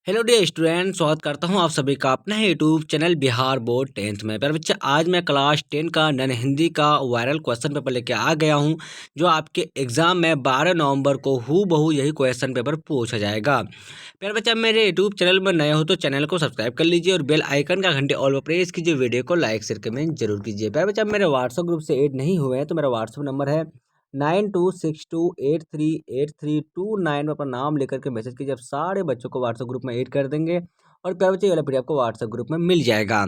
Hello dear student, स्वागत करता हूं आप सभी का अपना YouTube channel Bihar board 10th में। प्यारे बच्चे, आज मैं क्लास 10 का नन हिंदी का वायरल क्वेश्चन पेपर लेके आ गया हूं, जो आपके एग्जाम में 12 नवंबर को हूबहू यही क्वेश्चन पेपर पूछा जाएगा। प्यारे बच्चे, मेरे यूट्यूब चैनल में नए हो तो चैनल को सब्सक्राइब कर लीजिए और बेल आइकन का घंटे ऑल पर प्रेस कीजिए। वीडियो को लाइक शेयर कमेंट जरूर कीजिए। प्यारे बच्चे, मेरे व्हाट्सएप ग्रुप से ऐड नहीं हुए हैं तो मेरा व्हाट्सएप नंबर है 9262838329 में अपना नाम लेकर के मैसेज कीजिए। आप सारे बच्चों को व्हाट्सएप ग्रुप में ऐड कर देंगे और प्यारे बच्चे, ये वाला पीडीएफ आपको व्हाट्सएप ग्रुप में मिल जाएगा।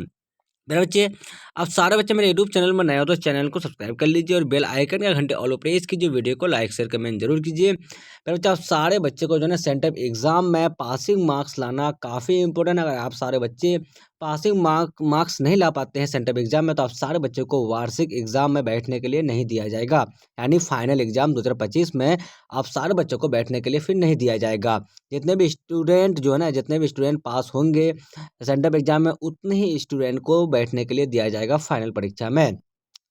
मेरे बच्चे, आप सारे बच्चे मेरे यूट्यूब चैनल में नए हो तो चैनल को सब्सक्राइब कर लीजिए और बेल आइकन का घंटे ऑल प्रेस कीजिए। वीडियो को लाइक शेयर कमेंट जरूर कीजिए। मेरे बच्चे, आप सारे बच्चे को जो है सेंटअप एग्जाम में पासिंग मार्क्स लाना काफ़ी इंपॉर्टेंट है। अगर आप सारे बच्चे पासिंग मार्क्स नहीं ला पाते हैं सेंटअप एग्जाम में, तो आप सारे बच्चों को वार्षिक एग्जाम में बैठने के लिए नहीं दिया जाएगा। यानी फाइनल एग्जाम 2025 में आप सारे बच्चों को बैठने के लिए फिर नहीं दिया जाएगा। जितने भी स्टूडेंट पास होंगे सेंटअप एग्जाम में, उतने ही स्टूडेंट को बैठने के लिए दिया जाएगा फाइनल परीक्षा में।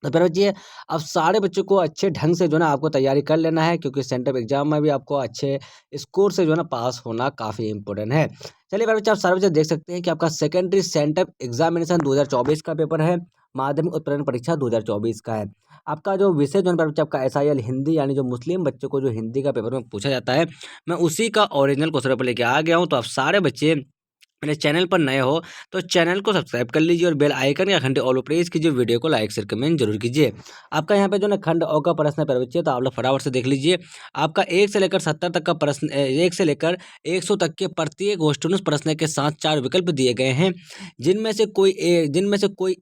तो फिर बच्चे, अब सारे बच्चों को अच्छे ढंग से जो है ना आपको तैयारी कर लेना है, क्योंकि सेंटअप एग्जाम में भी आपको अच्छे स्कोर से जो है ना पास होना काफ़ी इंपॉर्टेंट है। चलिए फिर बच्चे, आप सारे बच्चे देख सकते हैं कि आपका सेकेंडरी सेंटअप एग्जामिनेशन 2024 का पेपर है, माध्यमिक उत्तीर्ण परीक्षा 2024 का है। आपका जो विषय जो है बच्चे, आपका SIL हिंदी, यानी जो मुस्लिम बच्चों को जो हिंदी का पेपर में पूछा जाता है, मैं उसी का ओरिजिनल क्वेश्चन पेपर लेके आ गया हूँ। तो आप सारे बच्चे मेरे चैनल पर नए हो तो चैनल को सब्सक्राइब कर लीजिए और बेल आइकन या घंटे ऑल प्रेस कीजिए। वीडियो को लाइक शेयर कमेंट जरूर कीजिए। आपका यहाँ पे जो ना खंड अ का प्रश्न है प्यारे बच्चे, तो आप लोग फटाफट से देख लीजिए। आपका 1 से लेकर 70 तक का प्रश्न, 1 से लेकर 100 तक के प्रत्येक क्वेश्चन प्रश्न के साथ 4 विकल्प दिए गए हैं, जिनमें से कोई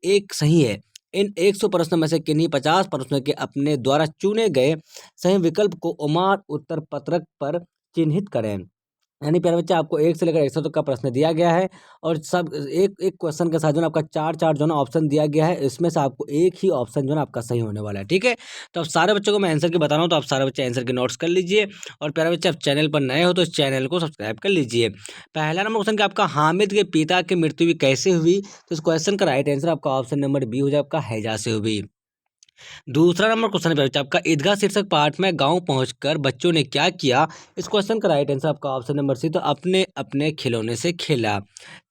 एक सही है। इन 100 प्रश्नों में से किन्हीं 50 प्रश्नों के अपने द्वारा चुने गए सही विकल्प को ओमार उत्तर पत्रक पर चिन्हित करें। यानी प्यारे बच्चे, आपको 1 से लेकर 100 तक का प्रश्न दिया गया है और सब एक एक क्वेश्चन के साथ जो है आपका चार जो है ना ऑप्शन दिया गया है। इसमें से आपको एक ही ऑप्शन जो है ना आपका सही होने वाला है। ठीक है, तो अब सारे बच्चों को मैं आंसर की बता रहा हूँ, तो आप सारे बच्चे आंसर के नोट्स कर लीजिए। और प्यारे बच्चे, आप चैनल पर नए हो तो चैनल को सब्सक्राइब कर लीजिए। पहला नंबर क्वेश्चन, कि आपका हामिद के पिता की मृत्यु भी कैसे हुई, तो इस क्वेश्चन का राइट आंसर आपका ऑप्शन नंबर बी हो जाए, आपका हैजा से हुई। दूसरा नंबर क्वेश्चन है आपका ईदगाह शीर्षक पाठ में गांव पहुंचकर बच्चों ने क्या किया, इस क्वेश्चन का राइट आंसर आपका ऑप्शन नंबर सी, तो अपने अपने खिलौने से खेला।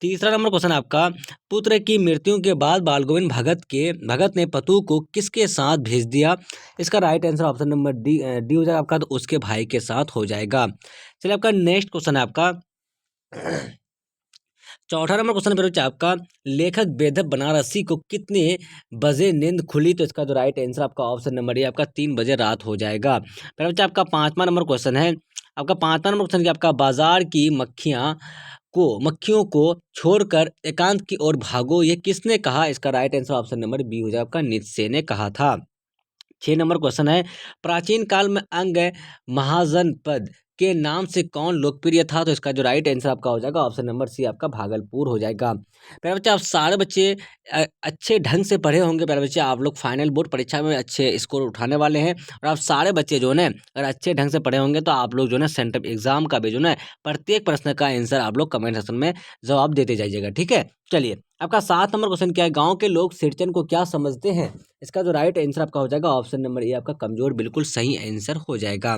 तीसरा नंबर क्वेश्चन आपका पुत्र की मृत्यु के बाद बाल गोविंद भगत ने पतु को किसके साथ भेज दिया, इसका right answer option number D हो जाएगा आपका, तो उसके भाई के साथ हो जाएगा। चलिए, आपका नेक्स्ट क्वेश्चन है आपका चौथा नंबर क्वेश्चन पर आपका लेखक बेदब बनारसी को कितने बजे नींद खुली, तो इसका जो राइट आंसर आपका ऑप्शन नंबर ए आपका 3 बजे रात हो जाएगा। फिर बच्चा, आपका पांचवा नंबर क्वेश्चन है, आपका पांचवा नंबर क्वेश्चन, कि आपका बाजार की मक्खियों को छोड़कर एकांत की ओर भागो, ये किसने कहा, इसका right answer option number B हो जाएगा, आपका नीत्शे ने कहा था। 6 नंबर क्वेश्चन है, प्राचीन काल में अंग महाजनपद के नाम से कौन लोकप्रिय था, तो इसका जो राइट आंसर आपका हो जाएगा ऑप्शन नंबर सी, आपका भागलपुर हो जाएगा। प्यारे बच्चे, आप सारे बच्चे अच्छे ढंग से पढ़े होंगे। प्यारे बच्चे, आप लोग फाइनल बोर्ड परीक्षा में अच्छे स्कोर उठाने वाले हैं और आप सारे बच्चे जो है अगर अच्छे ढंग से पढ़े होंगे तो आप लोग जो है सेंट्रल एग्जाम का भी जो है प्रत्येक प्रश्न का आंसर आप लोग कमेंट सेक्शन में जवाब देते जाइएगा। ठीक है, चलिए, आपका 7 नंबर क्वेश्चन क्या है, गांव के लोग सिरचन को क्या समझते हैं, इसका जो राइट आंसर आपका हो जाएगा ऑप्शन नंबर ए, आपका कमजोर, बिल्कुल सही आंसर हो जाएगा।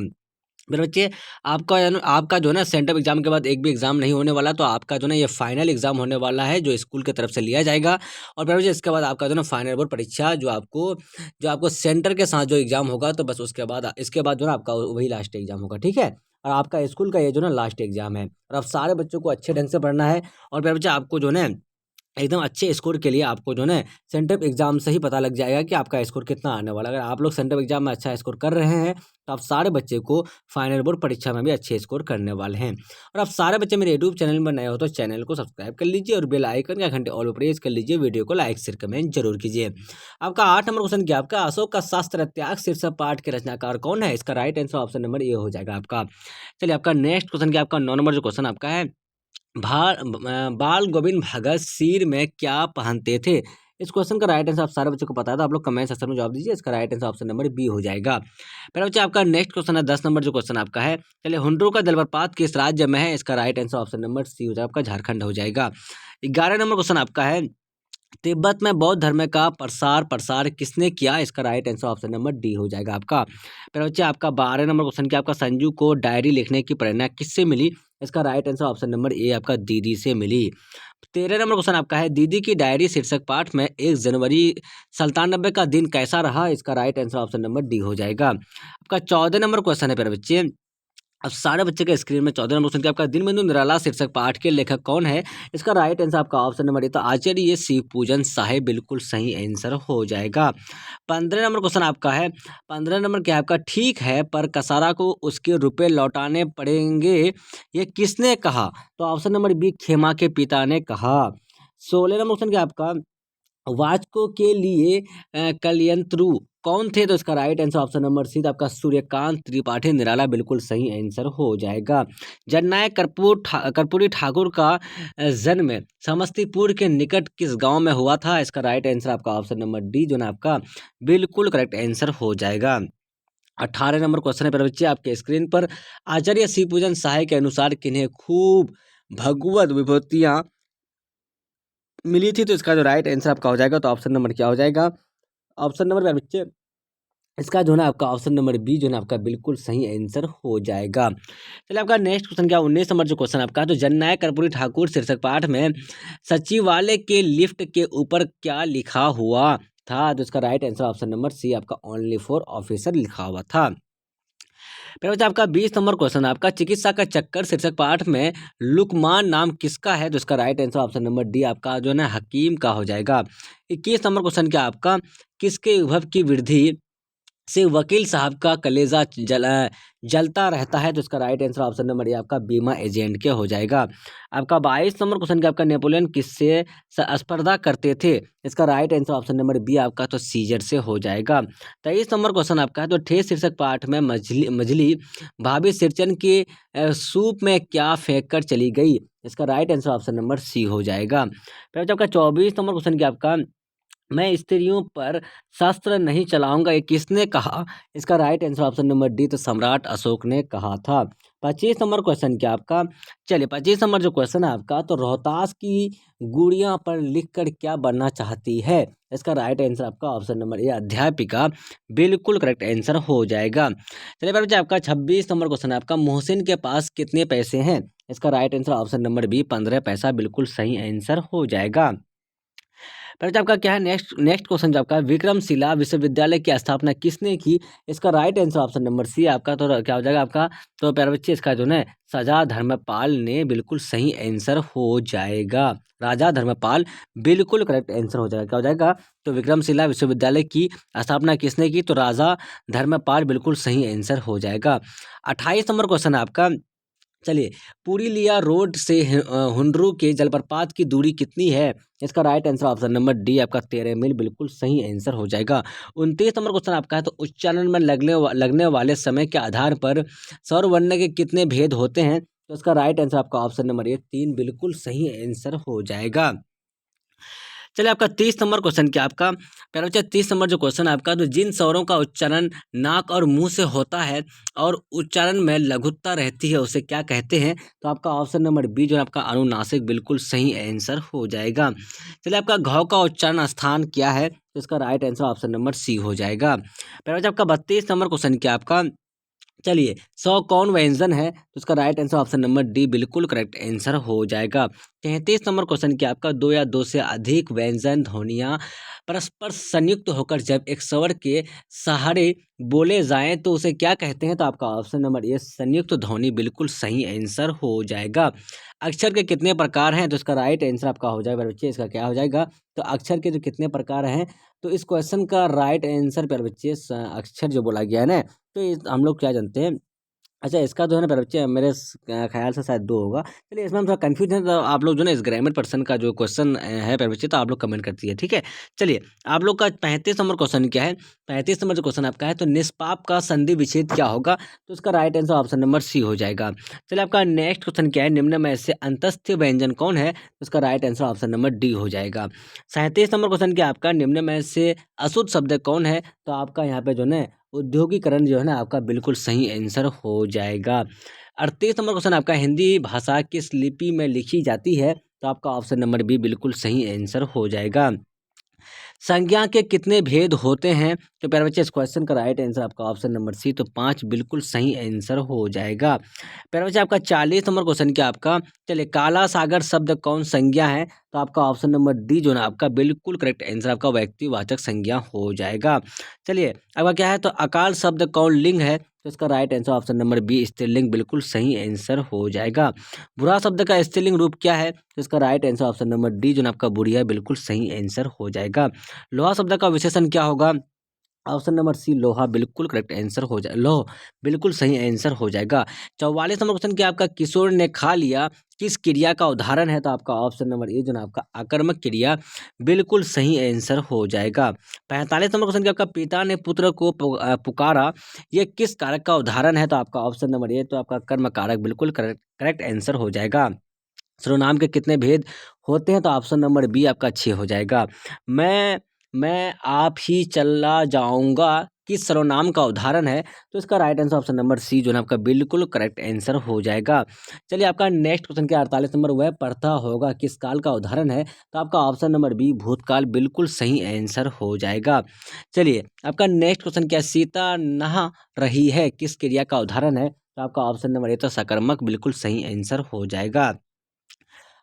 मेरे बच्चे, आपका जो है ना सेंट्रल एग्जाम के बाद एक भी एग्जाम नहीं होने वाला, तो आपका जो है ये फाइनल एग्जाम होने वाला है, जो स्कूल की तरफ से लिया जाएगा। और मेरे बच्चे, इसके बाद आपका जो है ना फाइनल बोर्ड परीक्षा, जो आपको सेंटर के साथ जो एग्जाम होगा, तो बस इसके बाद जो है आपका वही लास्ट एग्जाम होगा। ठीक है, और आपका स्कूल का ये जो ना लास्ट एग्जाम है, और आप सारे बच्चों को अच्छे ढंग से पढ़ना है। और मेरे बच्चे, आपको जो है एकदम अच्छे स्कोर के लिए आपको जो है सेंट्रल एग्जाम से ही पता लग जाएगा कि आपका स्कोर कितना आने वाला है। अगर आप लोग सेंट्रल एग्जाम में अच्छा स्कोर कर रहे हैं, तो आप सारे बच्चे को फाइनल बोर्ड परीक्षा में भी अच्छे स्कोर करने वाले हैं। और आप सारे बच्चे मेरे यूट्यूब चैनल में नए हो तो चैनल को सब्सक्राइब कर लीजिए और बेल आइकन का घंटे ऑल प्रेस कर लीजिए। वीडियो को लाइक शेयर कमेंट जरूर कीजिए। आपका 8 नंबर क्वेश्चन, क्या आपका अशोक का शास्त्र त्याग शीर्षक पाठ के रचनाकार कौन है, इसका right answer option number A हो जाएगा आपका। चलिए, आपका नेक्स्ट क्वेश्चन, क्या आपका 9 नंबर जो क्वेश्चन आपका है, बाल गोविंद भगत सिर में क्या पहनते थे, इस क्वेश्चन का राइट आंसर आप सारे बच्चों को पता है, तो आप लोग कमेंट सेक्शन में जवाब दीजिए। इसका right answer option number B हो जाएगा। फिर बच्चे, आपका नेक्स्ट क्वेश्चन है 10 नंबर जो क्वेश्चन आपका है, चलिए, हुंड्रू का जलप्रपात किस राज्य में है, इसका right answer option number C हो जाएगा, आपका झारखंड हो जाएगा। 11 नंबर क्वेश्चन आपका है, तिब्बत में बौद्ध धर्म का प्रसार किसने किया, इसका right answer option number D हो जाएगा आपका। फिर बच्चे, आपका 12 नंबर क्वेश्चन, क्या आपका संजू को डायरी लिखने की प्रेरणा किससे मिली, इसका right answer option number A आपका दीदी से मिली। 13 नंबर क्वेश्चन आपका है दीदी की डायरी शीर्षक पाठ में 1 जनवरी 97 का दिन कैसा रहा, इसका right answer option number D हो जाएगा। आपका 14 नंबर क्वेश्चन है प्यारे बच्चे। अब सारे बच्चे के स्क्रीन में 14 नंबर क्वेश्चन आपका दिन बंधु निराला शीर्षक पाठ के लेखक कौन है, इसका राइट आंसर आपका ऑप्शन नंबर ए तो आचार्य शिव पूजन साहेब बिल्कुल सही आंसर हो जाएगा। 15 नंबर क्वेश्चन आपका है, 15 नंबर क्या है आपका, ठीक है पर कसारा को उसके रुपए लौटाने पड़ेंगे ये किसने कहा, तो ऑप्शन नंबर बी खेमा के पिता ने कहा। 16 नंबर क्वेश्चन क्या आपका, वाचकों के लिए कलयंत्रु कौन थे, तो इसका right answer option number C आपका सूर्यकांत त्रिपाठी निराला बिल्कुल सही आंसर हो जाएगा। जननायक कर्पूरी ठाकुर का जन्म समस्तीपुर के निकट किस गांव में हुआ था, इसका राइट आंसर आपका ऑप्शन नंबर डी जो ना आपका बिल्कुल करेक्ट आंसर हो जाएगा। 18 नंबर क्वेश्चन है बच्चे आपके स्क्रीन पर, आचार्य शिव पूजन साहे के अनुसार किन्हें खूब भगवत विभूतियां मिली थी, तो इसका जो राइट आंसर आपका हो जाएगा तो ऑप्शन नंबर क्या हो जाएगा, ऑप्शन नंबर बच्चे इसका जो है ना आपका ऑप्शन नंबर बी जो है ना आपका बिल्कुल सही आंसर हो जाएगा। चलिए आपका नेक्स्ट क्वेश्चन क्या 19 नंबर जो क्वेश्चन आपका, तो जननायक कर्पूरी ठाकुर शीर्षक पाठ में सचिवालय के लिफ्ट के ऊपर क्या लिखा हुआ था, तो इसका right answer option number C आपका ओनली फॉर ऑफिसर लिखा हुआ था। फिर बच्चा आपका 20 नंबर क्वेश्चन आपका चिकित्सा का चक्कर शीर्षक पाठ में लुकमान नाम किसका है, तो इसका right answer option number D आपका जो है ना हकीम का हो जाएगा। 21 नंबर क्वेश्चन क्या आपका, किसके उद्भव की वृद्धि से वकील साहब का कलेजा जलता रहता है, तो इसका right answer option number A आपका बीमा एजेंट के हो जाएगा। आपका 22 नंबर क्वेश्चन क्या आपका, नेपोलियन किससे स्पर्धा करते थे, इसका right answer option number B आपका तो सीजर से हो जाएगा। 23 नंबर क्वेश्चन आपका है, तो ठेस शीर्षक पाठ में मछली भाभी सिरचन के सूप में क्या फेंक कर चली गई, इसका right answer option number C हो जाएगा। फिर आपका 24 नंबर क्वेश्चन क्या आपका, मैं स्त्रियों पर शस्त्र नहीं चलाऊंगा ये किसने कहा, इसका right answer option number D तो सम्राट अशोक ने कहा था। 25 नंबर क्वेश्चन क्या आपका, चलिए 25 नंबर जो क्वेश्चन है आपका, तो रोहतास की गुड़िया पर लिखकर क्या बनना चाहती है, इसका राइट आंसर आपका ऑप्शन नंबर ए अध्यापिका बिल्कुल करेक्ट आंसर हो जाएगा। चलिए बच्चे आपका 26 नंबर क्वेश्चन है आपका, मोहसिन के पास कितने पैसे हैं, इसका right answer option number B 15 पैसा बिल्कुल सही आंसर हो जाएगा। फिर आपका क्या है नेक्स्ट क्वेश्चन जो आपका विक्रमशिला विश्वविद्यालय की स्थापना किसने की, इसका right answer option number C आपका तो क्या हो जाएगा आपका, तो प्यारे बच्चे इसका जो है सजा धर्मपाल ने बिल्कुल सही आंसर हो जाएगा। राजा धर्मपाल बिल्कुल करेक्ट आंसर हो जाएगा, क्या हो जाएगा, तो विक्रमशिला विश्वविद्यालय की स्थापना किसने की, तो राजा धर्मपाल बिल्कुल सही आंसर हो जाएगा। 28 नंबर क्वेश्चन है आपका, चलिए पुरीलिया रोड से हुंड्रू के जलप्रपात की दूरी कितनी है, इसका right answer option number D आपका 13 मील बिल्कुल सही आंसर हो जाएगा। 29 नंबर क्वेश्चन आपका है, तो उच्चारण में लगने वाले समय के आधार पर स्वर वर्ण के कितने भेद होते हैं, तो इसका राइट आंसर आपका ऑप्शन नंबर ए 3 बिल्कुल सही आंसर हो जाएगा। चलिए आपका 30 नंबर क्वेश्चन क्या आपका, प्यारे बच्चे 30 नंबर जो क्वेश्चन है आपका, तो जिन स्वरों का उच्चारण नाक और मुंह से होता है और उच्चारण में लघुता रहती है उसे क्या कहते हैं, तो आपका ऑप्शन नंबर बी जो है आपका अनुनासिक बिल्कुल सही आंसर हो जाएगा। चलिए आपका घ का उच्चारण स्थान क्या है, तो इसका right answer option number C हो जाएगा। प्यारे बच्चे आपका 32 नंबर क्वेश्चन क्या आपका, चलिए 100 कौन व्यंजन है, तो इसका right answer option number D बिल्कुल करेक्ट आंसर हो जाएगा। 33 नंबर क्वेश्चन क्या आपका, 2 या 2 से अधिक व्यंजन ध्वनियाँ परस्पर संयुक्त होकर जब एक स्वर के सहारे बोले जाएं तो उसे क्या कहते हैं, तो आपका ऑप्शन नंबर ए संयुक्त ध्वनि बिल्कुल सही आंसर हो जाएगा। अक्षर के कितने प्रकार हैं, तो इसका राइट आंसर आपका हो जाएगा बच्चे, इसका क्या हो जाएगा, तो अक्षर के जो कितने प्रकार हैं, तो इस क्वेश्चन का राइट आंसर पर बच्चे अक्षर जो बोला गया है ना, तो हम लोग क्या जानते हैं, अच्छा इसका जो है ना प्यारे बच्चे मेरे ख्याल से शायद 2 होगा। चलिए इसमें हम थोड़ा कंफ्यूज हैं, तो आप लोग जो ना इस ग्रामर पर्सन का जो क्वेश्चन है प्यारे बच्चे, तो आप लोग कमेंट कर दीजिए, ठीक है। चलिए आप लोग का 35 नंबर क्वेश्चन क्या है, 35 नंबर जो क्वेश्चन आपका है, तो निष्पाप का संधि विच्छेद क्या होगा, तो इसका right answer option number C हो जाएगा। चलिए आपका नेक्स्ट क्वेश्चन क्या है, निम्न में से अंतस्थ व्यंजन कौन है, तो इसका right answer option number D हो जाएगा। 37 नंबर क्वेश्चन क्या आपका, निम्न में से अशुद्ध शब्द कौन है, तो आपका यहाँ पे जो है उद्योगीकरण जो है ना आपका बिल्कुल सही आंसर हो जाएगा। 38 नंबर क्वेश्चन आपका, हिंदी भाषा किस लिपि में लिखी जाती है, तो आपका ऑप्शन नंबर बी बिल्कुल सही आंसर हो जाएगा। संज्ञा के कितने भेद होते हैं? तो प्यारे बच्चे इस क्वेश्चन का राइट आंसर आपका ऑप्शन नंबर सी, तो 5 बिल्कुल सही आंसर हो जाएगा। प्यारे बच्चे आपका 40 नंबर क्वेश्चन क्या आपका, चलिए काला सागर शब्द कौन संज्ञा है? तो आपका ऑप्शन नंबर डी जो ना आपका बिल्कुल करेक्ट आंसर आपका व्यक्तिवाचक संज्ञा हो जाएगा। चलिए आपका क्या है, तो अकाल शब्द कौन लिंग है? तो इसका right answer option number B स्त्रीलिंग बिल्कुल सही आंसर हो जाएगा। बुरा शब्द का स्त्रीलिंग रूप क्या है? तो इसका right answer option number D जो ना आपका बुढ़िया बिल्कुल सही आंसर हो जाएगा। लोहा शब्द का विशेषण क्या होगा? ऑप्शन नंबर सी लोहा बिल्कुल करेक्ट आंसर हो जाए, लोह बिल्कुल सही आंसर हो जाएगा। 44 नंबर क्वेश्चन क्या आपका, किशोर ने खा लिया किस क्रिया का उदाहरण है? तो आपका ऑप्शन नंबर ए जो ना आपका आकर्मक क्रिया बिल्कुल सही आंसर हो जाएगा। 45 नंबर क्वेश्चन क्या आपका, पिता ने पुत्र को पुकारा ये किस कारक का उदाहरण है? तो आपका ऑप्शन नंबर ए तो आपका कर्म कारक बिल्कुल करेक्ट करेक्ट आंसर हो जाएगा। सर्वनाम के कितने भेद होते हैं? तो ऑप्शन नंबर बी आपका 6 हो जाएगा। मैं आप ही चला जाऊंगा किस सर्वनाम का उदाहरण है? तो इसका right answer option number C जो है आपका बिल्कुल करेक्ट आंसर हो जाएगा। चलिए आपका नेक्स्ट क्वेश्चन क्या 48 नंबर, वह पढ़ता होगा किस काल का उदाहरण है? तो आपका ऑप्शन नंबर बी भूतकाल बिल्कुल सही आंसर हो जाएगा। चलिए आपका नेक्स्ट क्वेश्चन क्या, सीता नहा रही है किस क्रिया का उदाहरण है? तो आपका ऑप्शन नंबर ए तो सकर्मक बिल्कुल सही आंसर हो जाएगा।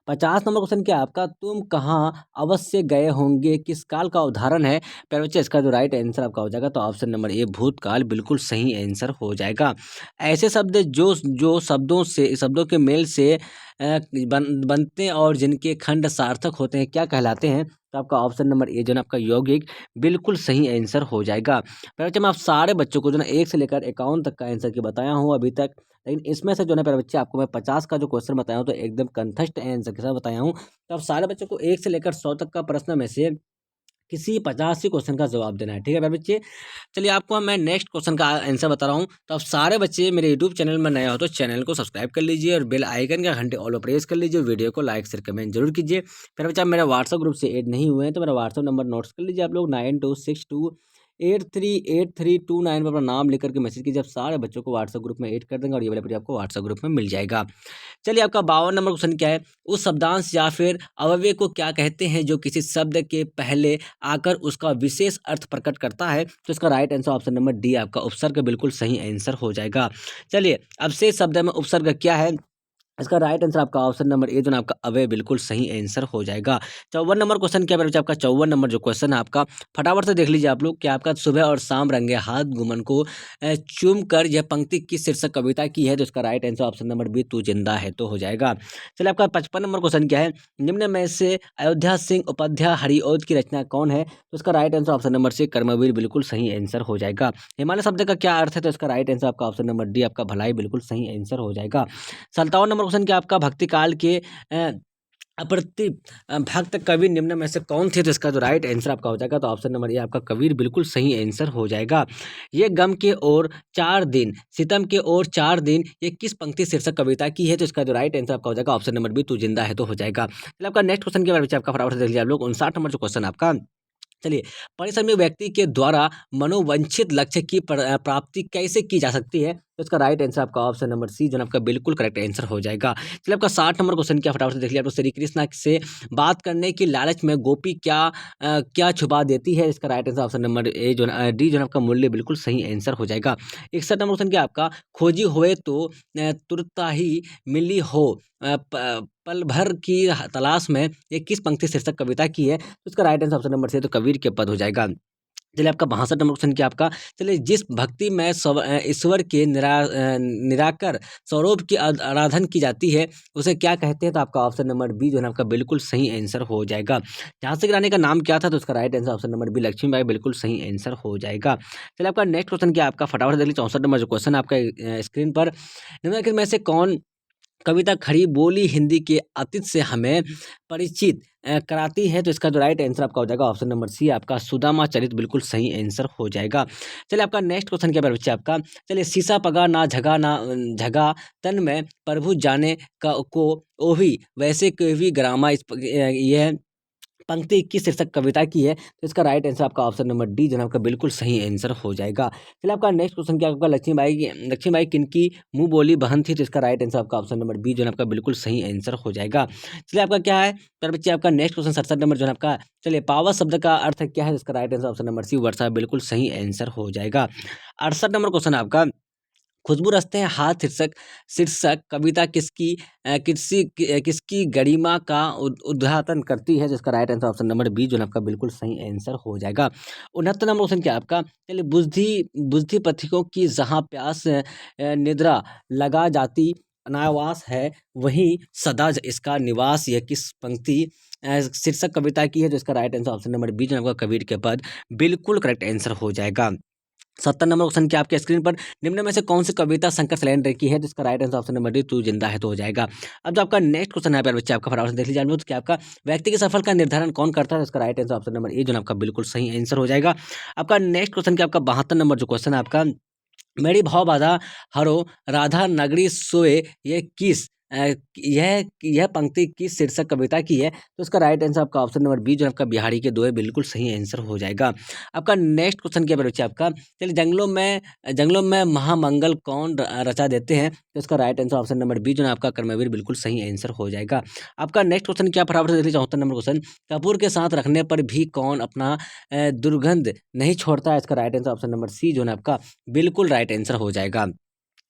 50 नंबर क्वेश्चन क्या है आपका, तुम कहाँ अवश्य गए होंगे किस काल का उदाहरण है? प्यारे बच्चे इसका जो राइट आंसर आपका हो जाएगा तो ऑप्शन नंबर ए भूतकाल बिल्कुल सही आंसर हो जाएगा। ऐसे शब्द जो जो शब्दों के मेल से बनते और जिनके खंड सार्थक होते हैं क्या कहलाते हैं? तो आपका ऑप्शन नंबर ए जो ना आपका यौगिक बिल्कुल सही आंसर हो जाएगा। प्यारे बच्चे मैं आप सारे बच्चों को जो ना 1 से लेकर 51 तक का आंसर की बताया हूँ अभी तक, लेकिन इसमें से जो है प्यारे बच्चे आपको मैं 50 का जो क्वेश्चन बताया हूँ तो एकदम कंठस्थ आंसर के साथ बताया हूँ। तो आप सारे बच्चों को 1 से लेकर 100 तक का प्रश्न में से किसी 50 क्वेश्चन का जवाब देना है, ठीक है प्यारे बच्चे। चलिए आपको मैं नेक्स्ट क्वेश्चन का आंसर बता रहा हूँ। तो आप सारे बच्चे मेरे यूट्यूब चैनल में नए हो तो चैनल को सब्सक्राइब कर लीजिए और बेल आइकन का घंटे ऑल प्रेस कर लीजिए, वीडियो को लाइक शेयर कमेंट जरूर कीजिए। फिर बच्चा मेरा व्हाट्सअप ग्रुप से ऐड नहीं हुए हैं तो मेरा व्हाट्सअप नंबर नोट्स कर लीजिए आप लोग, 9262838329 पर अपना नाम लिख करके मैसेज कीजिए। आप सारे बच्चों को व्हाट्सअप ग्रुप में ऐड कर देंगे और ये वाला पीडीएफ आपको व्हाट्सअप ग्रुप में मिल जाएगा। चलिए आपका 52 नंबर क्वेश्चन क्या है, उस शब्दांश या फिर अव्यय को क्या कहते हैं जो किसी शब्द के पहले आकर उसका विशेष अर्थ प्रकट करता है? तो इसका right answer option number D आपका उपसर्ग बिल्कुल सही आंसर हो जाएगा। चलिए अब से शब्द में उपसर्ग क्या है? इसका राइट आंसर आपका ऑप्शन नंबर ए जो ना आपका अवय बिल्कुल सही आंसर हो जाएगा। 54 नंबर क्वेश्चन क्या है बच्चा आपका, 54 नंबर जो क्वेश्चन है आपका फटाफट से देख लीजिए आप लोग, क्या आपका सुबह और शाम रंगे हाथ गुमन को चूम कर यह पंक्ति किस शीर्षक कविता की है? तो इसका right answer option number B तू जिंदा है तो हो जाएगा। चलिए आपका 55 नंबर क्वेश्चन क्या है, निम्न में से अयोध्या सिंह उपाध्याय हरिऔध की रचना कौन है? तो इसका right answer option number C कर्मवीर बिल्कुल सही आंसर हो जाएगा। हिमालय शब्द का क्या अर्थ है? तो इसका राइट आंसर आपका ऑप्शन नंबर डी आपका भलाई बिल्कुल सही आंसर हो जाएगा। 57 नंबर क्वेश्चन क्या आपका, भक्ति काल के अप्रति भक्त कवि निम्न में से कौन थे? तो इसका जो राइट आंसर आपका हो जाएगा तो ऑप्शन नंबर ए आपका कबीर बिल्कुल सही आंसर हो जाएगा। ये गम के ओर 4 दिन सितम के ओर 4 दिन ये किस पंक्ति शीर्षक कविता की है? तो इसका जो राइट आंसर आपका हो जाएगा ऑप्शन नंबर बी तू जिंदा है तो हो जाएगा। चलिए आपका नेक्स्ट क्वेश्चन के बारे में आपका फटाफट से देख लीजिए आप लोग, 59 नंबर जो क्वेश्चन आपका, चलिए परिश्रमी व्यक्ति के द्वारा मनोवांछित लक्ष्य की प्राप्ति कैसे की जा सकती है? तो इसका राइट आंसर आपका ऑप्शन नंबर सी जो आपका बिल्कुल करेक्ट आंसर हो जाएगा। चलिए आपका 60 नंबर क्वेश्चन क्या फटाफट से देख लिया आपको, श्री कृष्ण से बात करने की लालच में गोपी क्या छुपा देती है? इसका right answer option number A जो डी जो आपका मूल्य बिल्कुल सही आंसर हो जाएगा। 61 नंबर क्वेश्चन क्या आपका, खोजी हुए तो तुरंत ही मिली हो पल भर की तलाश में ये किस पंक्ति शीर्षक कविता की है? तो इसका right answer option number C तो कबीर के पद हो जाएगा। चलिए आपका 62 नंबर क्वेश्चन क्या आपका, चलिए जिस भक्ति में ईश्वर के निराकर स्वरूप की आराधन की जाती है उसे क्या कहते हैं? तो आपका ऑप्शन नंबर बी जो है आपका बिल्कुल सही आंसर हो जाएगा। झांसी की रानी का नाम क्या था? तो उसका right answer option number B Lakshmibai बिल्कुल सही आंसर हो जाएगा। चलिए आपका नेक्स्ट क्वेश्चन क्या आपका फटाफट देख लीजिए, 64 नंबर जो क्वेश्चन आपका स्क्रीन पर, निम्नलिखित में से कौन कविता खड़ी बोली हिंदी के अतीत से हमें परिचित कराती है? तो इसका जो राइट आंसर आपका हो जाएगा ऑप्शन नंबर सी आपका सुदामा चरित बिल्कुल सही आंसर हो जाएगा। चलिए आपका नेक्स्ट क्वेश्चन क्या है बच्चे आपका, चलिए शीशा पगा ना झगा ना झगा तन में प्रभु जाने का को ओही वैसे कोई ग्रामा यह पंक्ति किस शीर्षक कविता की है, तो इसका राइट आंसर आपका ऑप्शन नंबर डी जो है आपका बिल्कुल सही आंसर हो जाएगा। चलिए आपका नेक्स्ट क्वेश्चन क्या आपका लक्ष्मीबाई किनकी मुंह बोली बहन थी, तो इसका राइट आंसर आपका ऑप्शन नंबर बी जो है आपका बिल्कुल सही आंसर हो जाएगा। चलिए आपका क्या है तो बच्चे आपका नेक्स्ट क्वेश्चन 67 नंबर जो है आपका, चलिए पावा शब्द का अर्थ क्या है, इसका right answer option number C वर्षा बिल्कुल सही आंसर हो जाएगा। 68 नंबर क्वेश्चन आपका, खुशबू रचते हैं हाथ शीर्षक शीर्षक कविता किसकी गरिमा का उद्घाटन करती है, जिसका right answer option number B जो है आपका बिल्कुल सही आंसर हो जाएगा। 69 नंबर क्वेश्चन क्या है आपका, चलिए बुद्धि बुद्धि पथिकों की जहाँ प्यास निद्रा लगा जाती अनायास है वहीं सदा इसका निवास, यह किस पंक्ति शीर्षक कविता की है, जो इसका right answer option number B जो है आपका कबीर के पद बिल्कुल करेक्ट आंसर हो जाएगा। 70 नंबर क्वेश्चन क्या आपके स्क्रीन पर, निम्न में से कौन सी कविता शंकर सैलेंडर की है, जिसका right answer option number D तू जिंदा है तो हो जाएगा। अब जो आपका नेक्स्ट क्वेश्चन है प्यारे बच्चे आपका फटाफट से देख लीजिए, तो क्या आपका व्यक्ति के सफल का निर्धारण कौन करता है, इसका right answer option number A जो है आपका बिल्कुल सही आंसर हो जाएगा। आपका नेक्स्ट क्वेश्चन क्या आपका 72 नंबर जो क्वेश्चन है आपका, मेरी भाव बाधा हरो राधा नगरी सोए, ये किस यह पंक्ति किस शीर्षक कविता की है, तो इसका राइट आंसर आपका ऑप्शन नंबर बी जो है आपका बिहारी के दोहे बिल्कुल सही आंसर हो जाएगा। आपका नेक्स्ट क्वेश्चन क्या बच्चे आपका, चलिए जंगलों में महामंगल कौन रचा देते हैं, तो इसका right answer option number B जो है आपका कर्मवीर बिल्कुल सही आंसर हो जाएगा। आपका नेक्स्ट क्वेश्चन क्या फटाफट से देख लीजिए, 74 नंबर क्वेश्चन, कपूर के साथ रखने पर भी कौन अपना दुर्गंध नहीं छोड़ता है, इसका right answer option number C जो है आपका बिल्कुल राइट आंसर हो जाएगा।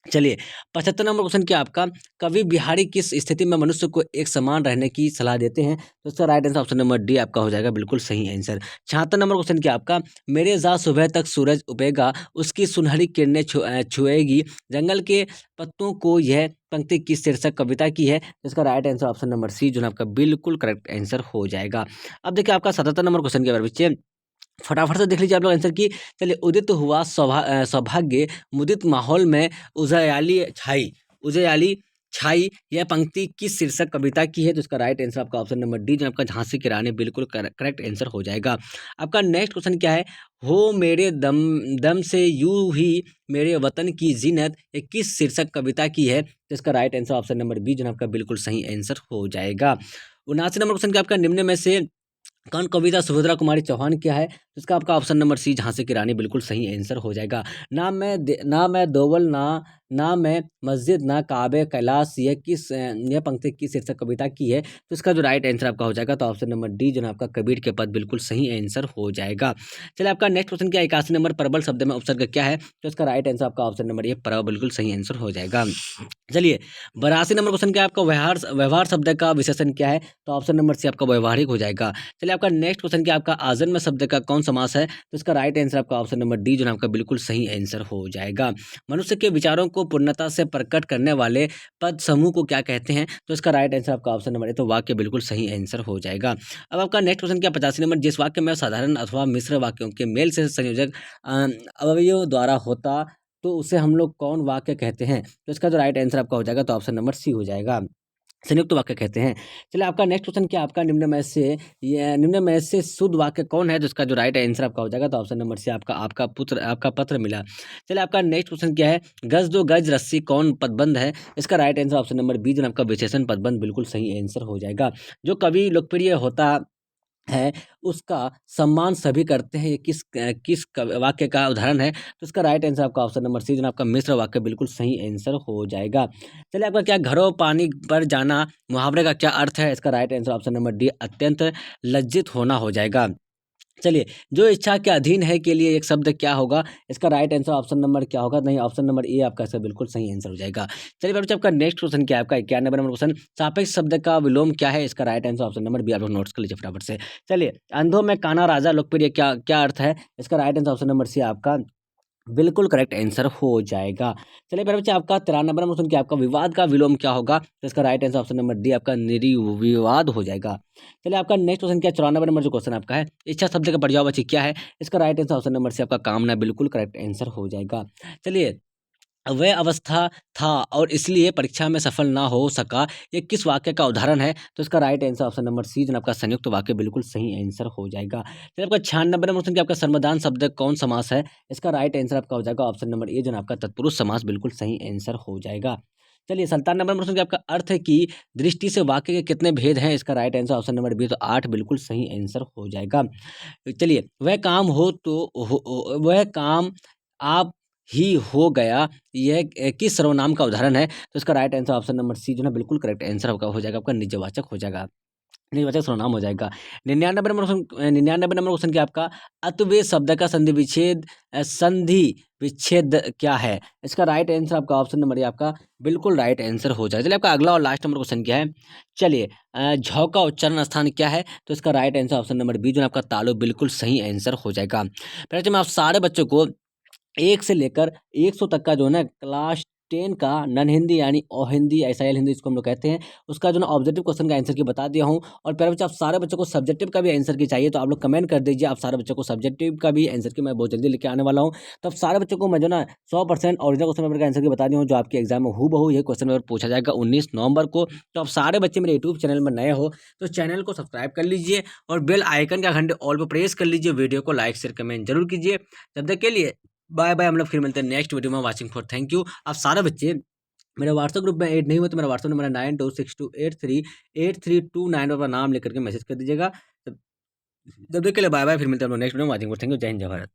चलिए 75 नंबर क्वेश्चन क्या आपका, कवि बिहारी किस स्थिति में मनुष्य को एक समान रहने की सलाह देते हैं, तो इसका right answer option number D आपका हो जाएगा बिल्कुल सही आंसर। 76 नंबर क्वेश्चन क्या आपका, मेरे जा सुबह तक सूरज उगेगा उसकी सुनहरी किरणें छुएगी जंगल के पत्तों को, यह पंक्ति किस शीर्षक कविता की है, इसका right answer option number C जो है आपका बिल्कुल करेक्ट आंसर हो जाएगा। अब देखिए आपका 77 नंबर क्वेश्चन के बारे में फटाफट से देख लीजिए आप लोग आंसर की। चलिए उदित हुआ सौभाग्य मुदित माहौल में उजयाली छाई यह पंक्ति किस शीर्षक कविता की है, तो इसका राइट आंसर आपका ऑप्शन नंबर डी जो आपका झांसी की रानी बिल्कुल करेक्ट आंसर हो जाएगा। आपका नेक्स्ट क्वेश्चन क्या है, हो मेरे दम दम से यूं ही मेरे वतन की जीनत ये किस शीर्षक कविता की है, तो इसका right answer option number B जो आपका बिल्कुल सही आंसर हो जाएगा। 79 नंबर क्वेश्चन क्या आपका, निम्न में से कौन कविता सुभद्रा कुमारी चौहान क्या है, तो इसका आपका ऑप्शन नंबर सी झांसी की रानी बिल्कुल सही आंसर हो जाएगा। ना मैं दोवल ना मैं मस्जिद ना काबे कैलाश, यह पंक्ति किस शीर्षक कविता की है, तो इसका जो राइट आंसर आपका हो जाएगा तो ऑप्शन नंबर डी जो है आपका कबीर के पद बिल्कुल सही आंसर हो जाएगा। चलिए आपका नेक्स्ट क्वेश्चन क्या, 81 नंबर प्रबल शब्द में उपसर्ग क्या है, तो इसका राइट आंसर आपका ऑप्शन नंबर ए प्रबल बिल्कुल सही आंसर हो जाएगा। चलिए 82 नंबर क्वेश्चन क्या है आपका, व्यवहार शब्द का विशेषण क्या है, तो ऑप्शन नंबर सी आपका व्यवहारिक हो जाएगा। चलिए आपका नेक्स्ट क्वेश्चन क्या आपका, आजन्म शब्द का कौन समास है, तो इसका राइट आंसर आपका ऑप्शन नंबर डी जो है आपका बिल्कुल सही आंसर हो जाएगा। मनुष्य के विचारों को पूर्णता से प्रकट करने वाले पद समूह को क्या कहते हैं, तो इसका राइट आंसर आपका ऑप्शन नंबर ए तो वाक्य बिल्कुल सही आंसर हो जाएगा। अब आपका नेक्स्ट क्वेश्चन क्या 85 नंबर, जिस वाक्य में साधारण अथवा मिश्र वाक्यों के मेल से संयोजक अवयवों द्वारा होता तो उसे हम लोग कौन वाक्य कहते हैं, तो इसका जो राइट आंसर आपका हो जाएगा तो ऑप्शन नंबर सी हो जाएगा, संयुक्त वाक्य कहते हैं। चलिए आपका नेक्स्ट क्वेश्चन क्या आपका, निम्न में से शुद्ध वाक्य कौन है, जिसका जो राइट आंसर आपका हो जाएगा तो ऑप्शन नंबर सी आपका पत्र मिला। चलिए आपका नेक्स्ट क्वेश्चन क्या है, गज दो गज रस्सी कौन पदबंध है, इसका right answer option number B जो आपका विशेषण पदबंध बिल्कुल सही आंसर हो जाएगा। जो कवि लोकप्रिय होता है उसका सम्मान सभी करते हैं, ये किस वाक्य का उदाहरण है, तो इसका राइट आंसर आपका ऑप्शन नंबर सी जो आपका मिश्र वाक्य बिल्कुल सही आंसर हो जाएगा। चलिए आपका क्या घरों पानी पर जाना मुहावरे का क्या अर्थ है, इसका right answer option number D अत्यंत लज्जित होना हो जाएगा। चलिए जो इच्छा के अधीन है के लिए एक शब्द क्या होगा, इसका राइट आंसर ऑप्शन नंबर क्या होगा, नहीं ऑप्शन नंबर ए आपका इसका बिल्कुल सही आंसर हो जाएगा। चलिए बच्चों आपका नेक्स्ट क्वेश्चन क्या है आपका 91 नंबर क्वेश्चन, सापेक्ष शब्द का विलोम क्या है, इसका right answer option number B आप लोग नोट्स कर लीजिए फटाफट से। चलिए अंधों में काना राजा लोकप्रिय क्या क्या अर्थ है, इसका right answer option number C आपका बिल्कुल करेक्ट आंसर हो जाएगा। चलिए मेरे बच्चे आपका 93 नंबर क्वेश्चन क्या आपका विवाद का विलोम क्या होगा, तो इसका right answer option number D आपका निर्विवाद हो जाएगा। चलिए आपका नेक्स्ट क्वेश्चन क्या 94 नंबर जो क्वेश्चन आपका है, इच्छा शब्द का पर्यायवाची क्या है, इसका right answer option number C आपका कामना बिल्कुल करेक्ट आंसर हो जाएगा। चलिए वह अवस्था था और इसलिए परीक्षा में सफल ना हो सका, ये किस वाक्य का उदाहरण है, तो इसका right answer option number C जो आपका संयुक्त वाक्य बिल्कुल सही आंसर हो जाएगा। चलिए आपका 96 नंबर क्वेश्चन क्या आपका सर्वनाम शब्द कौन समास है, इसका राइट आंसर आपका हो जाएगा ऑप्शन नंबर ए जो आपका तत्पुरुष समास बिल्कुल सही आंसर हो जाएगा। चलिए 57 नंबर प्रश्न का आपका अर्थ है कि दृष्टि से वाक्य के कितने भेद हैं? इसका right answer option number B तो 8 बिल्कुल सही आंसर हो जाएगा। चलिए वह काम आप ही हो गया, यह किस सर्वनाम का उदाहरण है? तो इसका right answer option number C जो है बिल्कुल करेक्ट आंसर होगा, हो जाएगा आपका निजवाचक हो जाएगा। निजवाचक सर्वनाम हो जाएगा। 99 नंबर क्वेश्चन क्या आपका अतुवे शब्द का संधि विच्छेद क्या है? इसका राइट आंसर आपका ऑप्शन नंबर ए आपका बिल्कुल राइट आंसर हो जाएगा। चलिए आपका अगला और लास्ट नंबर क्वेश्चन क्या है? चलिए झ का उच्चारण स्थान क्या है? तो इसका right answer option number B जो है आपका तालु बिल्कुल सही आंसर हो जाएगा। फिर अच्छा मैं आप सारे बच्चों को 1 से लेकर 100 तक का जो है ना क्लास 10 का नॉन हिंदी यानी हिंदी एसआईएल हिंदी इसको हम लोग कहते हैं, उसका जो ना ऑब्जेक्टिव क्वेश्चन का आंसर की बता दिया हूँ। और प्यारे बच्चे आप सारे बच्चों को सब्जेक्टिव का भी आंसर की चाहिए तो आप लोग कमेंट कर दीजिए, आप सारे बच्चों को सब्जेक्टिव का भी आंसर की मैं बहुत जल्दी लेके आने वाला हूँ। तो अब सारे बच्चों को मैं जो ना 100% ओरिजिनल क्वेश्चन पेपर का आंसर की बता दिया हूँ, जो आपके एग्जाम में हूबहू ये क्वेश्चन पेपर पूछा जाएगा 19 नवंबर को। तो आप सारे बच्चे मेरे यूट्यूब चैनल में नए हो तो चैनल को सब्सक्राइब कर लीजिए और बेल आइकन का घंटे ऑल पर प्रेस कर लीजिए, वीडियो को लाइक शेयर कमेंट जरूर कीजिए। तब तक के लिए बाय बाय, हम लोग फिर मिलते हैं नेक्स्ट वीडियो में। Watching for thank you. आप सारे बच्चे मेरे व्हाट्सएप ग्रुप में ऐड नहीं हुए तो मेरा व्हाट्सएप नंबर है 9262838329 पर अपना नाम लेकर के मैसेज कर दीजिएगा। तब तक के लिए बाय बाय, फिर मिलते हैं हम लोग नेक्स्ट वीडियो में। Watching for thank you. जय हिंद जय भारत।